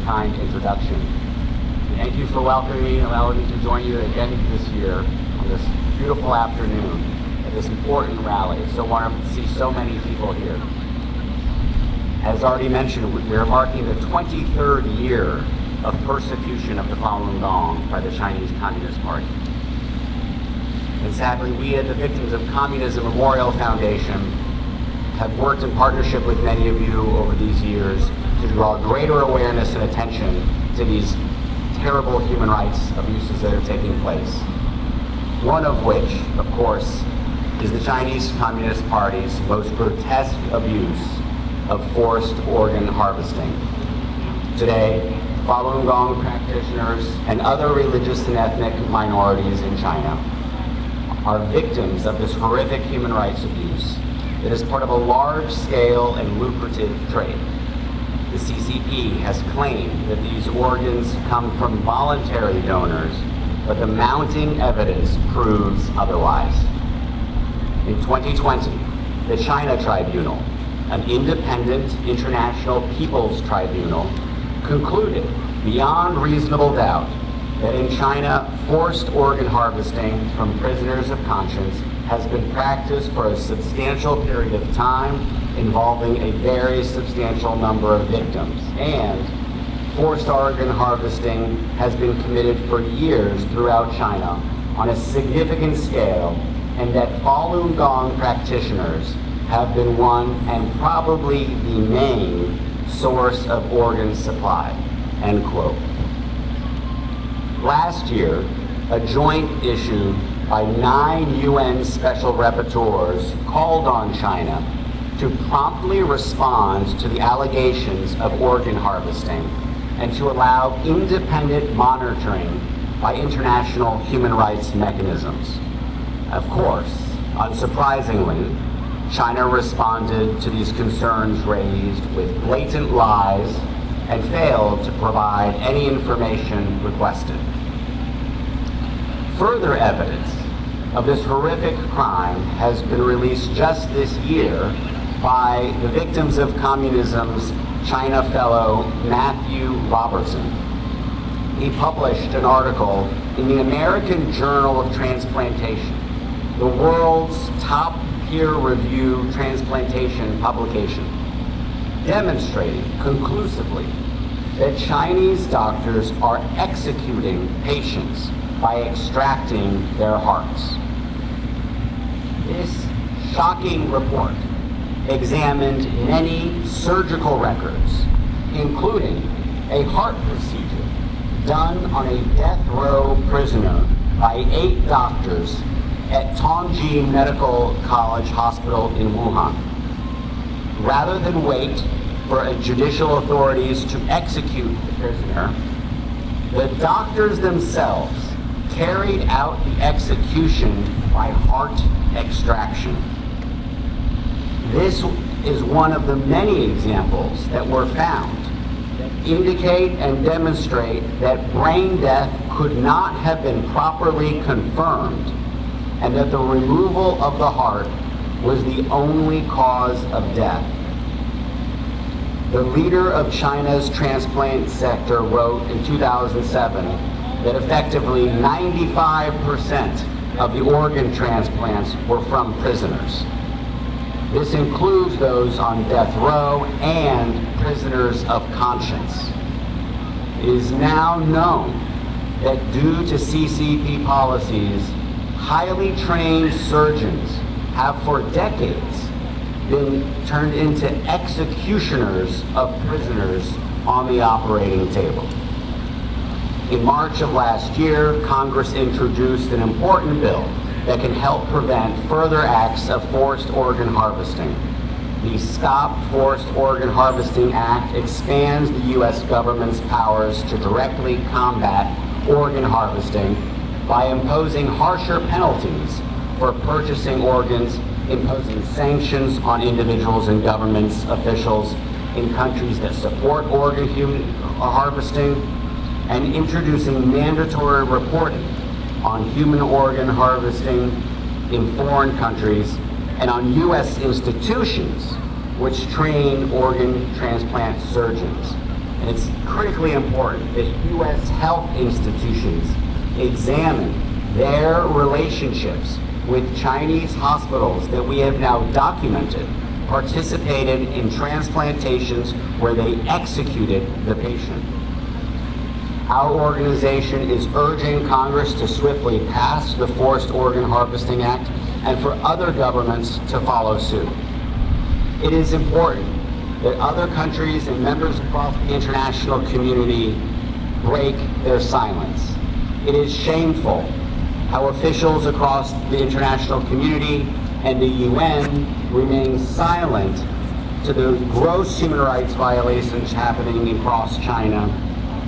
kind introduction. Thank you for welcoming me and allowing me to join you again this year on this beautiful afternoon at this important rally. It's so wonderful to see so many people here. As already mentioned, we are marking the 23rd year of persecution of the Falun Gong by the Chinese Communist Party. And sadly, we at the Victims of Communism Memorial Foundation have worked in partnership with many of you over these years to draw greater awareness and attention to these terrible human rights abuses that are taking place. One of which, of course, is the Chinese Communist Party's most grotesque abuse of forced organ harvesting. Today, Falun Gong practitioners and other religious and ethnic minorities in China are victims of this horrific human rights abuse that is part of a large-scale and lucrative trade. The CCP has claimed that these organs come from voluntary donors, but the mounting evidence proves otherwise. In 2020, the China Tribunal, an independent international people's tribunal, concluded beyond reasonable doubt that in China, forced organ harvesting from prisoners of conscience has been practiced for a substantial period of time, involving a very substantial number of victims. And forced organ harvesting has been committed for years throughout China on a significant scale, and that Falun Gong practitioners have been one and probably the main source of organ supply, end quote. Last year, a joint issue by 9 UN special rapporteurs called on China to promptly respond to the allegations of organ harvesting and to allow independent monitoring by international human rights mechanisms. Of course, unsurprisingly, China responded to these concerns raised with blatant lies and failed to provide any information requested. Further evidence of this horrific crime has been released just this year by the Victims of Communism's China fellow Matthew Robertson. He published an article in the American Journal of Transplantation, the world's top peer-reviewed transplantation publication, demonstrating conclusively that Chinese doctors are executing patients by extracting their hearts. This shocking report examined many surgical records, including a heart procedure done on a death row prisoner by 8 doctors at Tongji Medical College Hospital in Wuhan. Rather than wait for judicial authorities to execute the prisoner, the doctors themselves carried out the execution by heart extraction. This is one of the many examples that were found that indicate and demonstrate that brain death could not have been properly confirmed, and that the removal of the heart was the only cause of death. The leader of China's transplant sector wrote in 2007 that effectively 95% of the organ transplants were from prisoners. This includes those on death row and prisoners of conscience. It is now known that due to CCP policies, highly trained surgeons have for decades been turned into executioners of prisoners on the operating table. In March of last year, Congress introduced an important bill that can help prevent further acts of forced organ harvesting. The Stop Forced Organ Harvesting Act expands the U.S. government's powers to directly combat organ harvesting by imposing harsher penalties for purchasing organs, imposing sanctions on individuals and governments officials in countries that support organ harvesting, and introducing mandatory reporting on human organ harvesting in foreign countries and on U.S. institutions which train organ transplant surgeons. And it's critically important that U.S. health institutions examine their relationships with Chinese hospitals that we have now documented participated in transplantations where they executed the patient. Our organization is urging Congress to swiftly pass the Forced Organ Harvesting Act and for other governments to follow suit. It is important that other countries and members across the international community break their silence. It is shameful how officials across the international community and the UN remain silent to the gross human rights violations happening across China,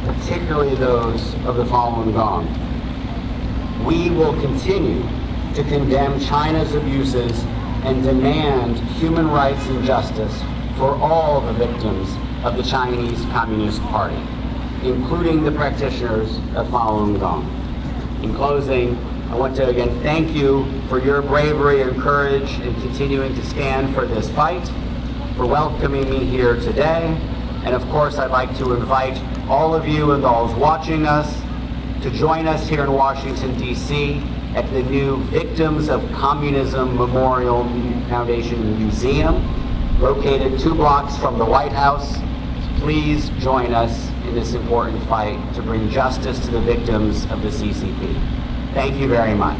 particularly those of the Falun Gong. We will continue to condemn China's abuses and demand human rights and justice for all the victims of the Chinese Communist Party, including the practitioners of Falun Gong. In closing, I want to again thank you for your bravery and courage in continuing to stand for this fight, for welcoming me here today, and of course I'd like to invite all of you and those watching us to join us here in Washington, D.C. at the new Victims of Communism Memorial Foundation Museum, located 2 blocks from the White House. Please join us in this important fight to bring justice to the victims of the CCP. Thank you very much.